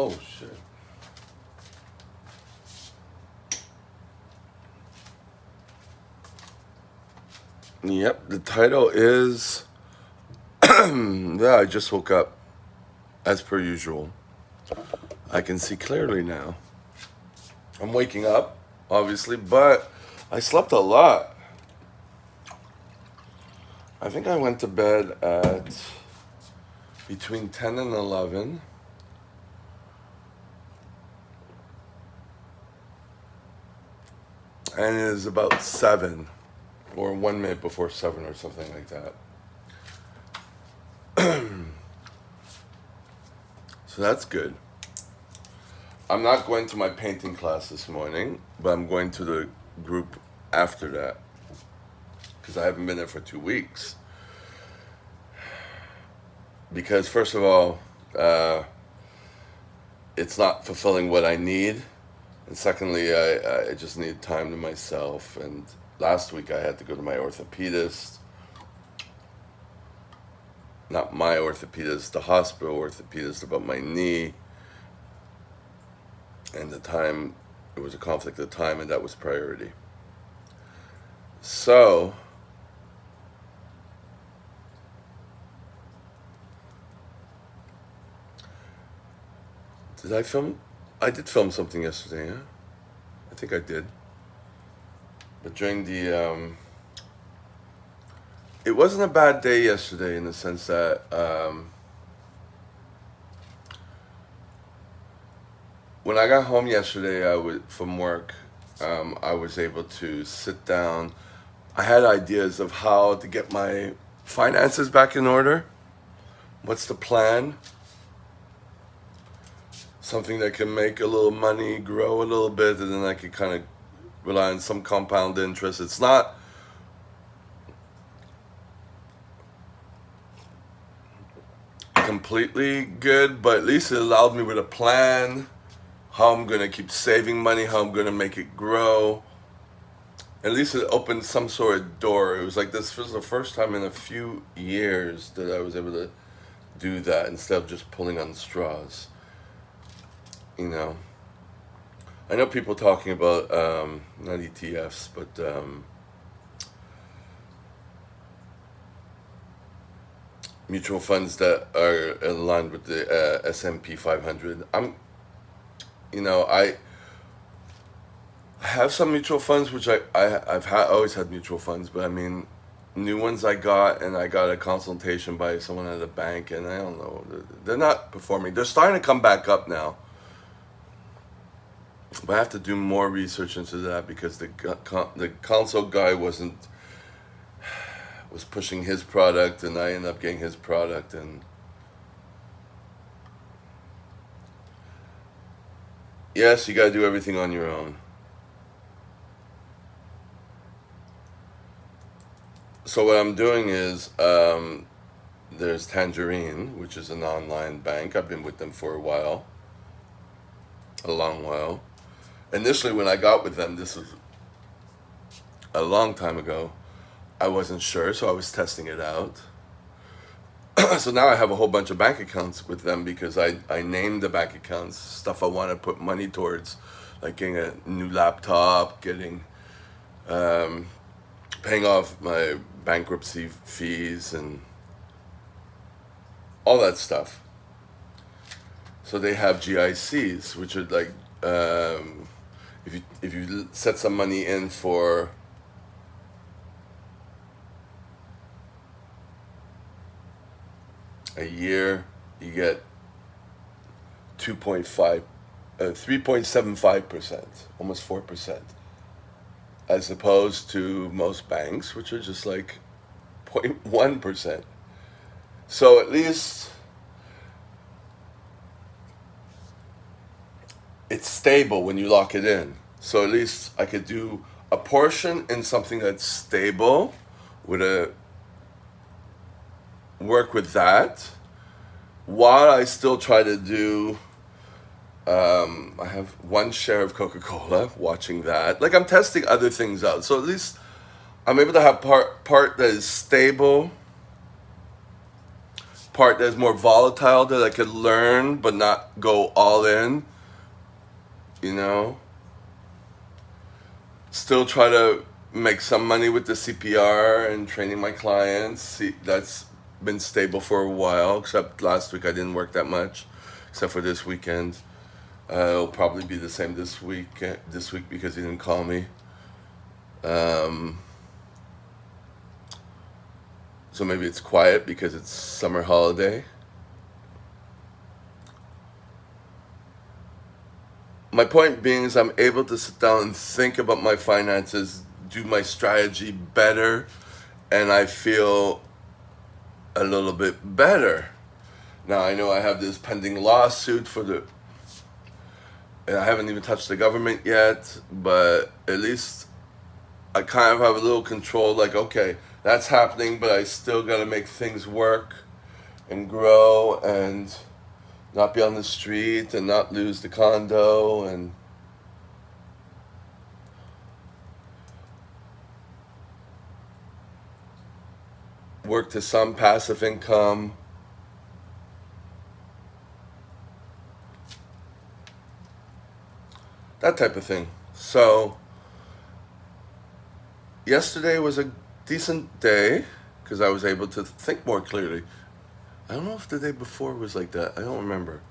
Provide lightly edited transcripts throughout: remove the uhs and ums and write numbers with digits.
Oh shit. Yep, the title is yeah, I just woke up as per usual. I can see clearly now. I'm waking up, obviously, but I slept a lot. I think I went to bed at between 10 and 11. And it is about 7 or 1 minute before 7 or something like that. So that's good. I'm not going to my painting class this morning, but I'm going to the group after that because I haven't been there for 2 weeks. Because first of all, it's not fulfilling what I need, and secondly, I just need time to myself. And last week I had to go to my orthopedist, not my orthopedist, the hospital orthopedist, about my knee. And the time, it was a conflict of time, and that was priority. So, did I film? I did film something yesterday, yeah? I think I did. But during the, it wasn't a bad day yesterday in the sense that, when I got home yesterday from work, I was able to sit down. I had ideas of how to get my finances back in order. What's the plan? Something that can make a little money, grow a little bit, and then I can kind of rely on some compound interest. It's not completely good, but at least it allowed me with a plan, how I'm going to keep saving money, how I'm going to make it grow. At least it opened some sort of door. It was like this was the first time in a few years that I was able to do that instead of just pulling on straws. You know, I know people talking about not ETFs, but mutual funds that are aligned with the S&P 500. I have some mutual funds, which I've always had mutual funds, but I mean, new ones I got, and I got a consultation by someone at a bank, and I don't know, they're not performing. They're starting to come back up now. But I have to do more research into that because the consult guy was pushing his product, and I ended up getting his product. And yes, you gotta do everything on your own. So what I'm doing is there's Tangerine, which is an online bank. I've been with them for a while, a long while. Initially, when I got with them, this was a long time ago, I wasn't sure, so I was testing it out. So now I have a whole bunch of bank accounts with them because I named the bank accounts stuff I want to put money towards, like getting a new laptop, getting paying off my bankruptcy fees and all that stuff. So they have GICs, which are like if you set some money in for a year, you get 3.75%, almost 4%, as opposed to most banks, which are just like 0.1%. So at least it's stable when you lock it in. So at least I could do a portion in something that's stable, work with that, while I still try to do. I have one share of Coca-Cola, watching that. Like I'm testing other things out. So at least I'm able to have part that is stable part that's more volatile that I could learn but not go all in, you know. Still try to make some money with the CPR and training my clients. See, that's been stable for a while, except last week I didn't work that much, except for this weekend. It'll probably be the same this week. This week because he didn't call me. So maybe it's quiet because it's summer holiday. My point being is I'm able to sit down and think about my finances, do my strategy better, and I feel a little bit better. Now I know I have this pending lawsuit and I haven't even touched the government yet, but at least I kind of have a little control, like, okay, that's happening, but I still gotta make things work and grow and not be on the street and not lose the condo and work to some passive income. That type of thing. So yesterday was a decent day because I was able to think more clearly. I don't know if the day before was like that. I don't remember.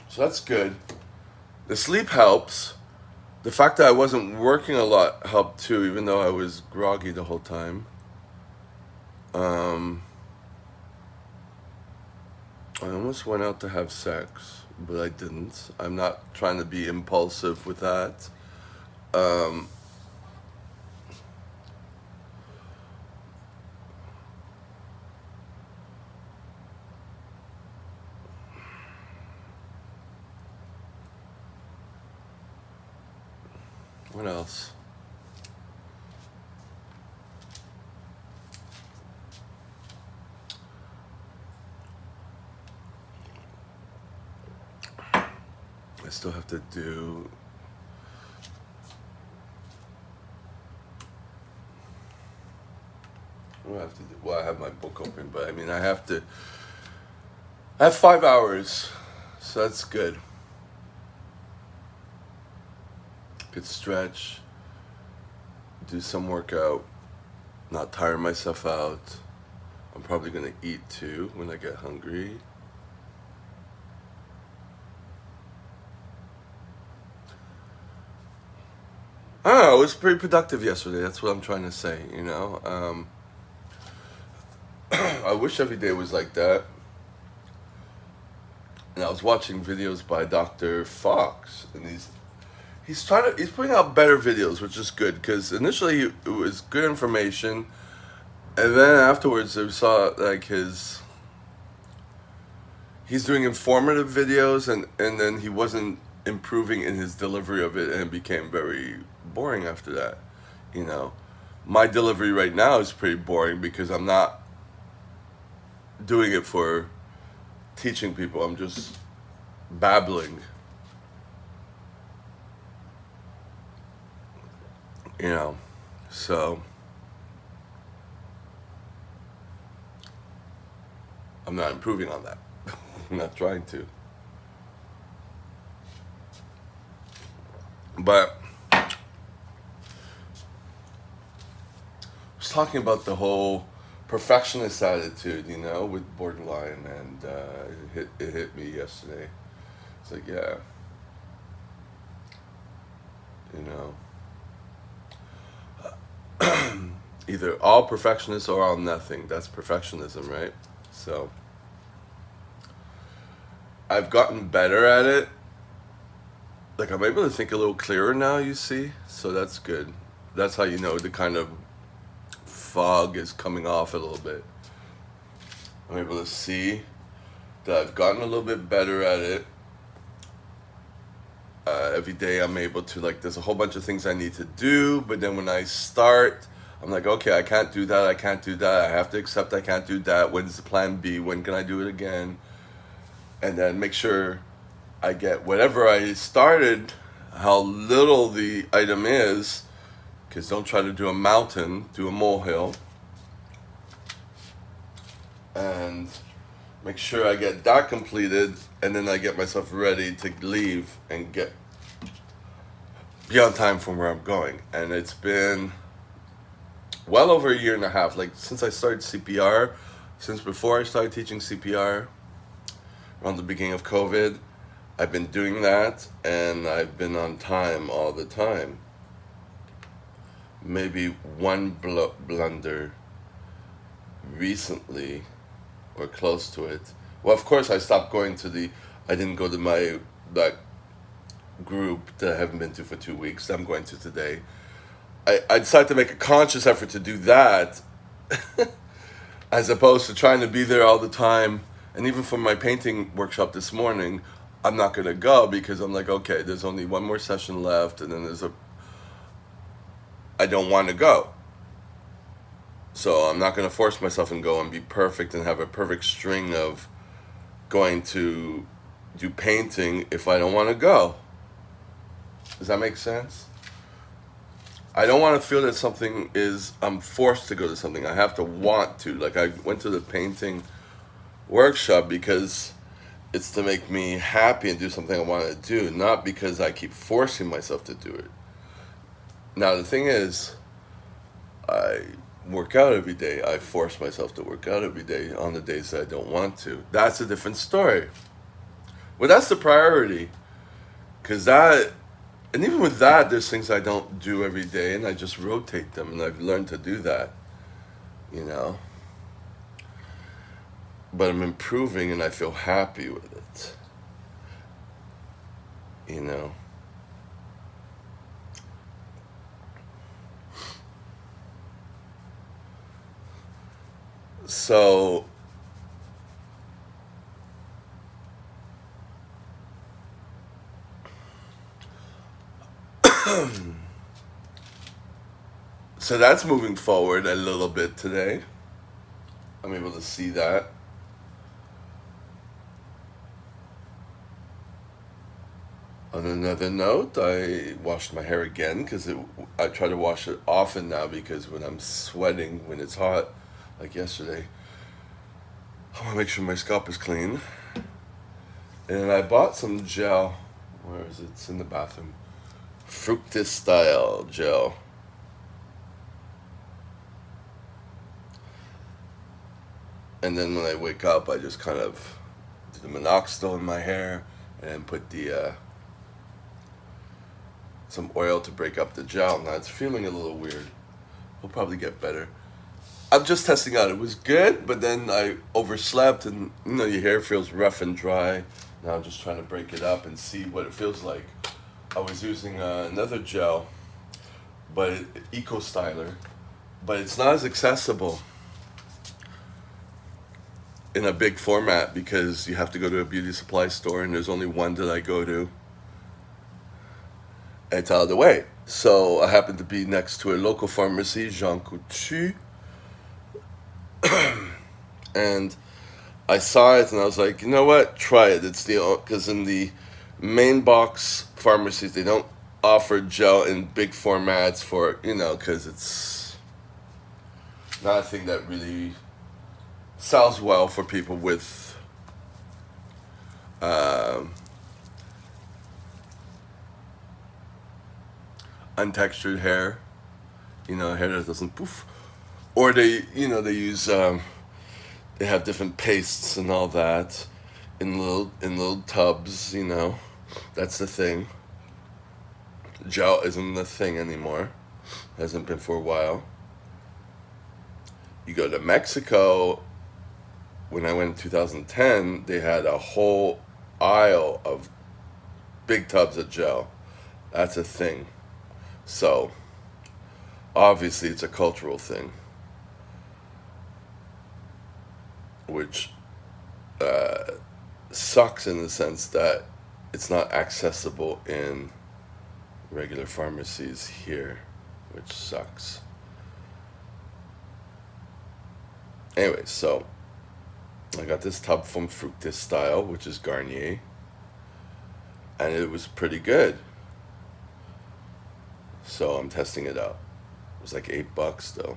So that's good. The sleep helps. The fact that I wasn't working a lot helped too, even though I was groggy the whole time. I almost went out to have sex, but I didn't. I'm not trying to be impulsive with that. What else? I still have to do. What do I have to do? Well, I have my book open, but I mean, I have 5 hours, so that's good. Could stretch, do some workout, not tire myself out. I'm probably gonna eat too when I get hungry. I don't know, it was pretty productive yesterday. That's what I'm trying to say, you know. I wish every day was like that. And I was watching videos by Dr. Fox, and he's putting out better videos, which is good because initially it was good information, and then afterwards I saw like he's doing informative videos, and then he wasn't improving in his delivery of it, and it became very boring after that. You know, my delivery right now is pretty boring because I'm not doing it for teaching people. I'm just babbling. You know, so I'm not improving on that. I'm not trying to. But I was talking about the whole perfectionist attitude, you know, with borderline, and it hit me yesterday. It's like, yeah, you know, either all perfectionists or all nothing. That's perfectionism, right? So I've gotten better at it. Like, I'm able to think a little clearer now, you see? So that's good. That's how you know the kind of fog is coming off a little bit. I'm able to see that I've gotten a little bit better at it. Every day I'm able to, like, there's a whole bunch of things I need to do, but then when I start, I'm like, okay, I can't do that, I can't do that, I have to accept I can't do that. When's the plan B? When can I do it again? And then make sure I get whatever I started, how little the item is, because don't try to do a mountain, do a molehill. and make sure I get that completed, and then I get myself ready to leave and be on time from where I'm going. And it's been well over a year and a half, like since I started CPR, since before I started teaching CPR, around the beginning of COVID. I've been doing that, and I've been on time all the time. Maybe one blunder recently, or close to it. Well, of course, I didn't go to that group that I haven't been to for 2 weeks. That I'm going to today. I decided to make a conscious effort to do that, as opposed to trying to be there all the time. And even for my painting workshop this morning, I'm not gonna go because I'm like, okay, there's only one more session left, and then I don't want to go. So I'm not gonna force myself and go and be perfect and have a perfect string of going to do painting if I don't want to go. Does that make sense? I don't want to feel that I'm forced to go to something. I have to want to. Like, I went to the painting workshop because it's to make me happy and do something I want to do, not because I keep forcing myself to do it. Now, the thing is, I work out every day. I force myself to work out every day on the days that I don't want to. That's a different story. Well, that's the priority. And even with that, there's things I don't do every day, and I just rotate them, and I've learned to do that, you know? But I'm improving, and I feel happy with it, you know? So, so that's moving forward a little bit today. I'm able to see that. On another note, I washed my hair again because I try to wash it often now, because when I'm sweating, when it's hot, like yesterday, I want to make sure my scalp is clean. And I bought some gel. Where is it? It's in the bathroom. Fructis style gel. And then when I wake up, I just kind of do the minoxidil in my hair and put some oil to break up the gel. Now it's feeling a little weird. It'll probably get better. I'm just testing out. It was good, but then I overslept, and your hair feels rough and dry. Now I'm just trying to break it up and see what it feels like. I was using another gel, but Eco Styler, but it's not as accessible in a big format because you have to go to a beauty supply store, and there's only one that I go to. It's out of the way. So I happened to be next to a local pharmacy, Jean Coutu, and I saw it and I was like, you know what? Try it. Because in the main box pharmacies, they don't offer gel in big formats because it's not a thing that really sells well for people with untextured hair, hair that doesn't poof, or they use they have different pastes and all that in little tubs. That's the thing. Gel isn't the thing anymore. Hasn't been for a while. You go to Mexico. When I went in 2010, they had a whole aisle of big tubs of gel. That's a thing. So, obviously, it's a cultural thing, which sucks in the sense that it's not accessible in regular pharmacies here, which sucks. Anyway, so I got this tub from Fructis Style, which is Garnier, and it was pretty good. So I'm testing it out. It was like $8 though.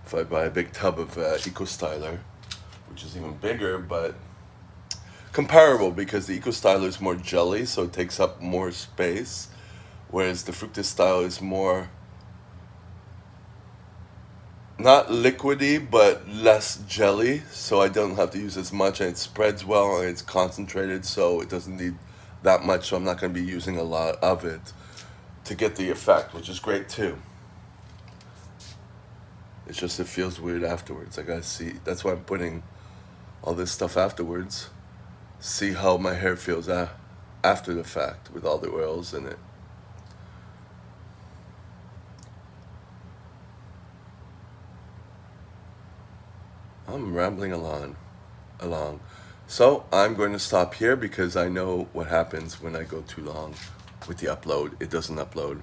If I buy a big tub of Eco Styler, which is even bigger, but comparable because the Eco Styler is more jelly, so it takes up more space, whereas the Fructis style is more not liquidy but less jelly, so I don't have to use as much, and it spreads well and it's concentrated, so it doesn't need that much. So I'm not going to be using a lot of it to get the effect, which is great too. It's just it feels weird afterwards. I gotta see. That's why I'm putting all this stuff afterwards. See how my hair feels after the fact with all the oils in it. I'm rambling along. So I'm going to stop here because I know what happens when I go too long with the upload. It doesn't upload.